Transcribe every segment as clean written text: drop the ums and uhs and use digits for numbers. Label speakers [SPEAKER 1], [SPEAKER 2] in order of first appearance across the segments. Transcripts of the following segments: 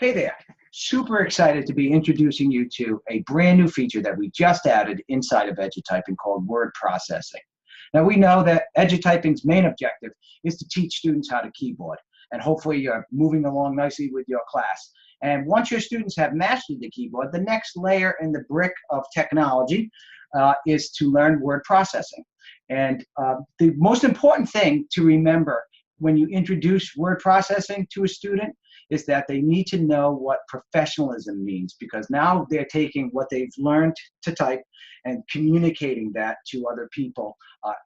[SPEAKER 1] Hey there, super excited to be introducing you to a brand new feature that we just added inside of EduTyping called word processing. Now we know that EduTyping's main objective is to teach students how to keyboard, and hopefully you're moving along nicely with your class. And once your students have mastered the keyboard, the next layer in the brick of technology is to learn word processing. And the most important thing to remember when you introduce word processing to a student is that they need to know what professionalism means, because now they're taking what they've learned to type and communicating that to other people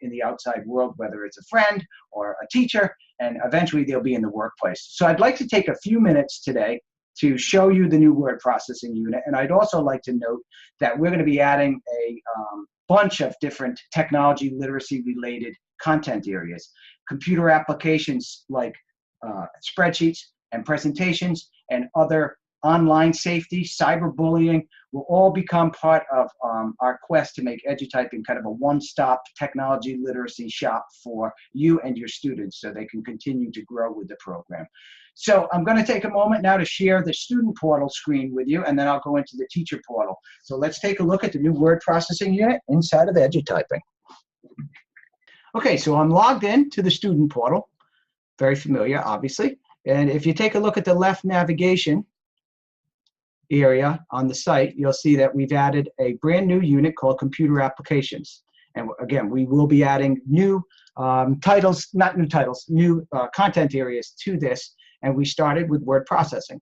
[SPEAKER 1] in the outside world, whether it's a friend or a teacher, and eventually they'll be in the workplace. So I'd like to take a few minutes today to show you the new word processing unit, and I'd also like to note that we're going to be adding a bunch of different technology literacy related content areas. Computer applications like spreadsheets and presentations and other online safety, cyberbullying will all become part of our quest to make EduTyping kind of a one-stop technology literacy shop for you and your students so they can continue to grow with the program. So I'm going to take a moment now to share the student portal screen with you, and then I'll go into the teacher portal. So let's take a look at the new word processing unit inside of EduTyping. Okay, so I'm logged in to the student portal. Very familiar, obviously. And if you take a look at the left navigation area on the site, you'll see that we've added a brand new unit called Computer Applications. And again, we will be adding new new content areas to this. And we started with word processing.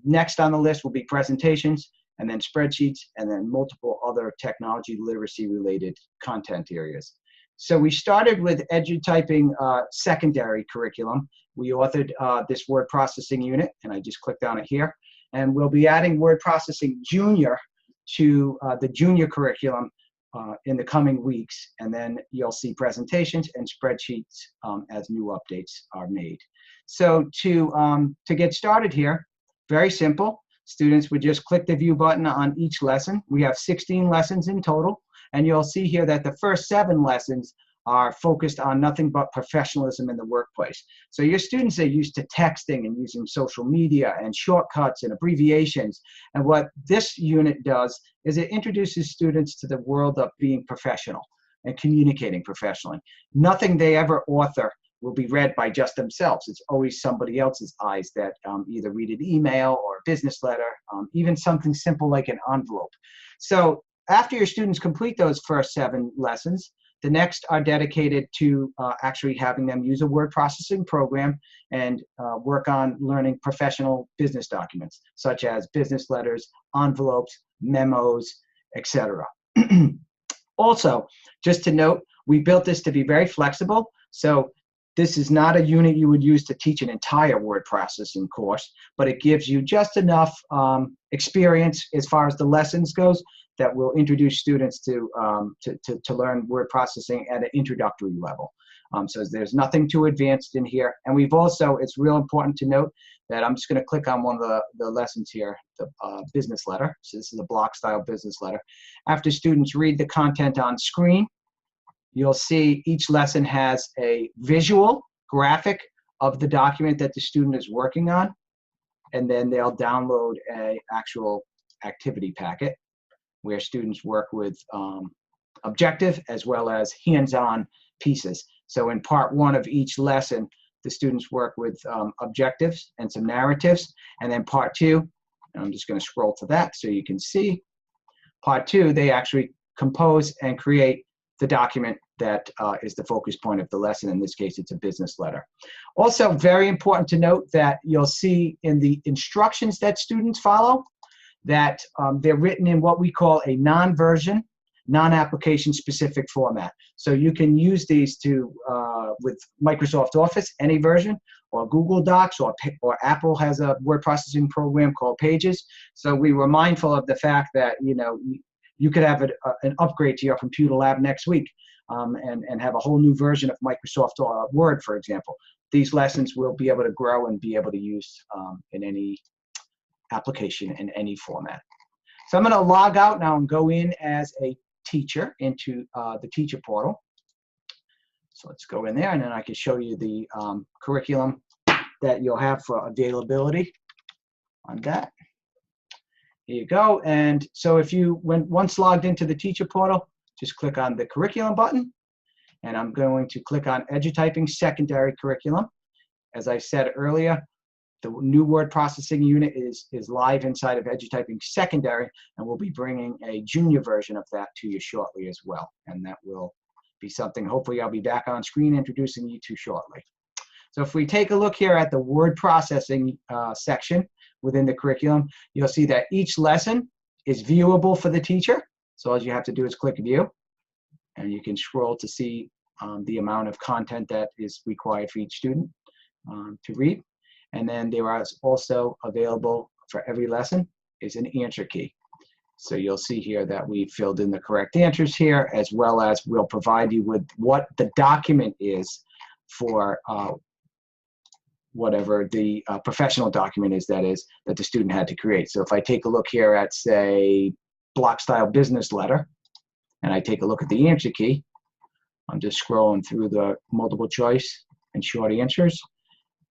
[SPEAKER 1] Next on the list will be presentations, and then spreadsheets, and then multiple other technology literacy related content areas. So we started with EduTyping secondary curriculum. We authored this word processing unit, and I just clicked on it here. And we'll be adding word processing junior to the junior curriculum in the coming weeks. And then you'll see presentations and spreadsheets as new updates are made. So to get started here, very simple. Students would just click the view button on each lesson. We have 16 lessons in total. And you'll see here that the first 7 lessons are focused on nothing but professionalism in the workplace. So your students are used to texting and using social media and shortcuts and abbreviations. And what this unit does is it introduces students to the world of being professional and communicating professionally. Nothing they ever author will be read by just themselves. It's always somebody else's eyes that either read an email or a business letter, even something simple like an envelope. So after your students complete those first 7 lessons, the next are dedicated to actually having them use a word processing program and work on learning professional business documents, such as business letters, envelopes, memos, etc. Also, just to note, we built this to be very flexible. So this is not a unit you would use to teach an entire word processing course, but it gives you just enough experience as far as the lessons goes that will introduce students to learn word processing at an introductory level. So there's nothing too advanced in here. And we've also, it's real important to note that I'm just going to click on one of the lessons here, the business letter. So this is a block style business letter. After students read the content on screen, you'll see each lesson has a visual graphic of the document that the student is working on, and then they'll download an actual activity packet where students work with objective as well as hands-on pieces. So in part 1 of each lesson, the students work with objectives and some narratives, and then part 2, and I'm just going to scroll to that so you can see, part 2, they actually compose and create the document that is the focus point of the lesson. In this case, it's a business letter. Also, very important to note that you'll see in the instructions that students follow that they're written in what we call a non-version, non-application specific format. So you can use these to, with Microsoft Office, any version, or Google Docs, or Apple has a word processing program called Pages. So we were mindful of the fact that, you know, you could have an upgrade to your computer lab next week and have a whole new version of Microsoft Word, for example. These lessons will be able to grow and be able to use in any application in any format. So I'm going to log out now and go in as a teacher into the teacher portal. So let's go in there, and then I can show you the curriculum that you'll have for availability. on that. Here you go. And so if you once logged into the teacher portal, just click on the curriculum button. And I'm going to click on EduTyping's secondary curriculum. As I said earlier, the new word processing unit is live inside of EduTyping's secondary, and we'll be bringing a junior version of that to you shortly as well. And that will be something hopefully I'll be back on screen introducing you to shortly. So if we take a look here at the word processing section within the curriculum, you'll see that each lesson is viewable for the teacher. So all you have to do is click view, and you can scroll to see the amount of content that is required for each student to read. And then there is also available for every lesson is an answer key. So you'll see here that we filled in the correct answers here, as well as we'll provide you with what the document is for whatever the professional document is that the student had to create. So if I take a look here at, say, block style business letter, and I take a look at the answer key, I'm just scrolling through the multiple choice and short answers.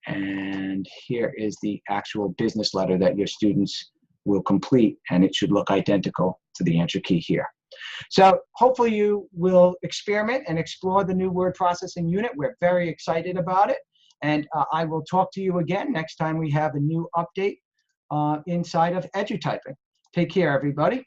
[SPEAKER 1] And here is the actual business letter that your students will complete, and it should look identical to the answer key here. So hopefully you will experiment and explore the new word processing unit. We're very excited about it. And I will talk to you again next time we have a new update inside of EduTyping. Take care, everybody.